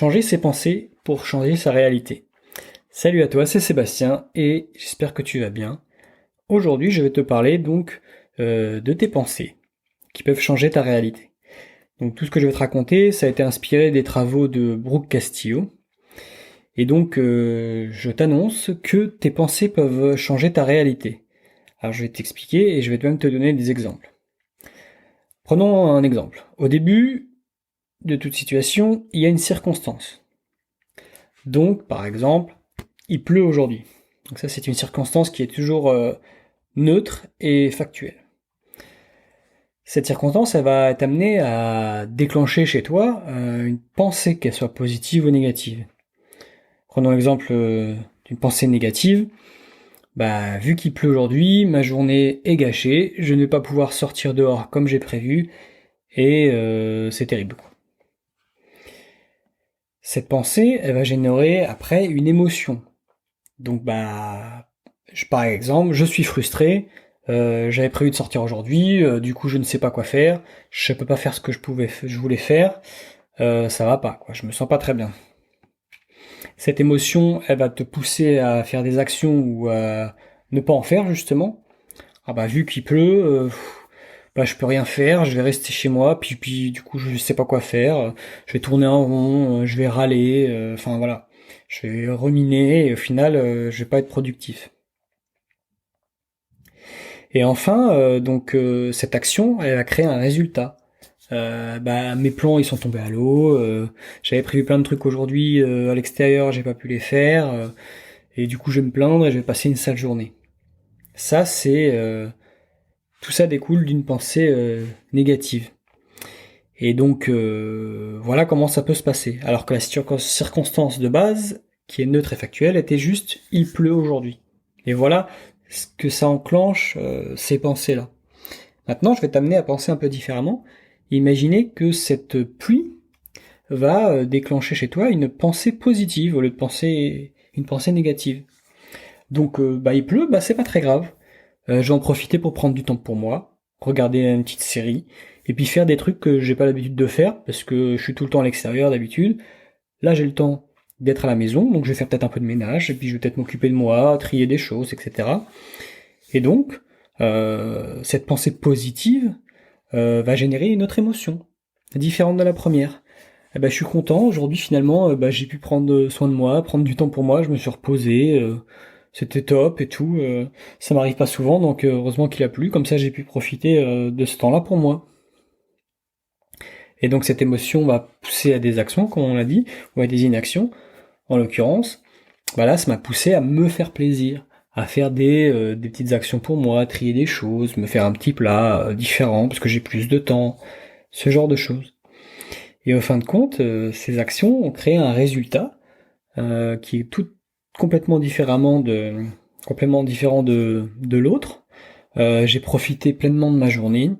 Changer ses pensées pour changer sa réalité. Salut à toi, c'est Sébastien et j'espère que tu vas bien. Aujourd'hui, je vais te parler donc de tes pensées qui peuvent changer ta réalité. Donc tout ce que je vais te raconter, ça a été inspiré des travaux de Brooke Castillo. Et donc je t'annonce que tes pensées peuvent changer ta réalité. Alors je vais t'expliquer et je vais même te donner des exemples. Prenons un exemple. Au début de toute situation, il y a une circonstance. Donc, par exemple, il pleut aujourd'hui. Donc ça, c'est une circonstance qui est toujours neutre et factuelle. Cette circonstance, elle va t'amener à déclencher chez toi une pensée, qu'elle soit positive ou négative. Prenons l'exemple d'une pensée négative. Bah, vu qu'il pleut aujourd'hui, ma journée est gâchée, je ne vais pas pouvoir sortir dehors comme j'ai prévu, et c'est terrible. Cette pensée, elle va générer après une émotion. Donc par exemple, je suis frustré, j'avais prévu de sortir aujourd'hui, du coup je ne sais pas quoi faire, je peux pas faire ce que je voulais faire, ça va pas, quoi, je me sens pas très bien. Cette émotion, elle va te pousser à faire des actions ou à ne pas en faire justement. Ah bah vu qu'il pleut, je peux rien faire, je vais rester chez moi, puis du coup je sais pas quoi faire, je vais tourner en rond, je vais râler, enfin voilà. Je vais ruminer et au final je vais pas être productif. Et enfin, cette action, elle a créé un résultat. Mes plans ils sont tombés à l'eau. J'avais prévu plein de trucs aujourd'hui à l'extérieur, j'ai pas pu les faire. Et du coup, je vais me plaindre et je vais passer une sale journée. Ça, tout ça découle d'une pensée négative. Et donc voilà comment ça peut se passer. Alors que la circonstance de base, qui est neutre et factuelle, était juste il pleut aujourd'hui. Et voilà ce que ça enclenche ces pensées-là. Maintenant, je vais t'amener à penser un peu différemment. Imaginez que cette pluie va déclencher chez toi une pensée positive au lieu de penser une pensée négative. Donc, il pleut, c'est pas très grave. Je vais en profiter pour prendre du temps pour moi, regarder une petite série, et puis faire des trucs que j'ai pas l'habitude de faire parce que je suis tout le temps à l'extérieur d'habitude. Là, j'ai le temps d'être à la maison, donc je vais faire peut-être un peu de ménage, et puis je vais peut-être m'occuper de moi, trier des choses, etc. Et donc, cette pensée positive va générer une autre émotion, différente de la première. Je suis content, aujourd'hui finalement, j'ai pu prendre soin de moi, prendre du temps pour moi, je me suis reposé, c'était top et tout. Ça m'arrive pas souvent, donc heureusement qu'il a plu, comme ça j'ai pu profiter de ce temps-là pour moi. Et donc cette émotion va pousser à des actions, comme on l'a dit, ou à des inactions. En l'occurrence, là, ça m'a poussé à me faire plaisir, à faire des petites actions pour moi, trier des choses, me faire un petit plat différent parce que j'ai plus de temps, ce genre de choses. Et au fin de compte, ces actions ont créé un résultat qui est tout complètement différent de l'autre. J'ai profité pleinement de ma journée.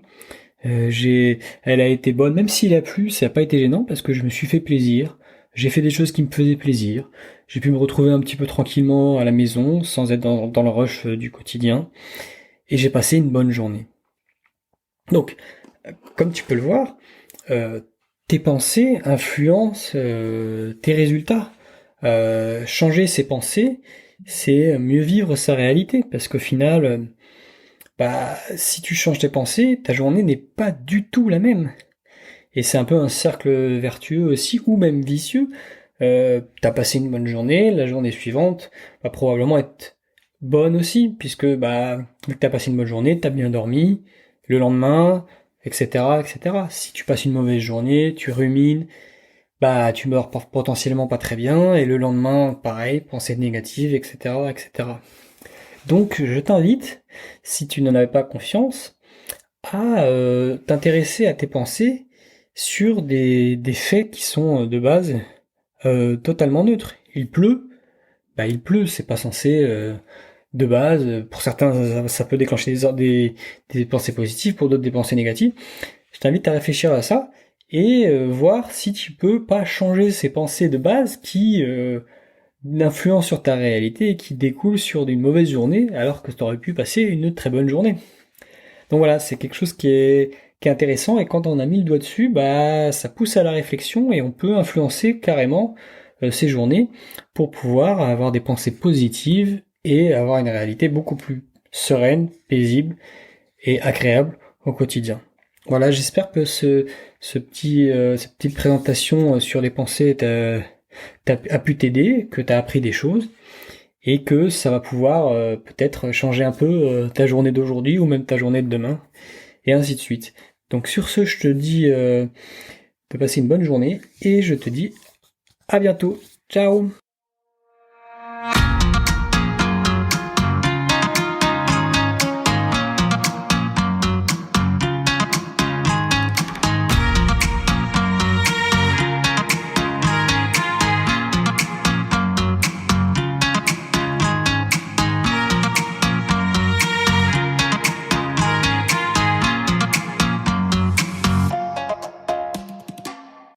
Elle a été bonne, même s'il a plu, ça n'a pas été gênant parce que je me suis fait plaisir. J'ai fait des choses qui me faisaient plaisir. J'ai pu me retrouver un petit peu tranquillement à la maison, sans être dans le rush du quotidien. Et j'ai passé une bonne journée. Donc, comme tu peux le voir, euh, tes pensées influencent tes résultats. Changer ses pensées, c'est mieux vivre sa réalité, parce qu'au final, si tu changes tes pensées, ta journée n'est pas du tout la même. Et c'est un peu un cercle vertueux aussi, ou même vicieux. T'as passé une bonne journée, la journée suivante va probablement être bonne aussi, puisque vu que t'as passé une bonne journée, t'as bien dormi, le lendemain, etc., etc. Si tu passes une mauvaise journée, tu rumines, tu meurs potentiellement pas très bien, et le lendemain, pareil, pensée négative, etc., etc. Donc, je t'invite, si tu n'en avais pas confiance, à t'intéresser à tes pensées sur des faits qui sont de base totalement neutres. Il pleut, c'est pas censé de base. Pour certains, ça peut déclencher des pensées positives, pour d'autres des pensées négatives. Je t'invite à réfléchir à ça et voir si tu peux pas changer ces pensées de base qui influencent sur ta réalité et qui découlent sur une mauvaise journée alors que tu aurais pu passer une très bonne journée. Donc voilà, c'est quelque chose qui est intéressant, et quand on a mis le doigt dessus, bah ça pousse à la réflexion et on peut influencer carrément ses journées pour pouvoir avoir des pensées positives et avoir une réalité beaucoup plus sereine, paisible et agréable au quotidien. Voilà, j'espère que cette petite présentation sur les pensées a pu t'aider, que tu as appris des choses et que ça va pouvoir peut-être changer un peu ta journée d'aujourd'hui ou même ta journée de demain et ainsi de suite. Donc sur ce, je te dis de passer une bonne journée et je te dis à bientôt. Ciao!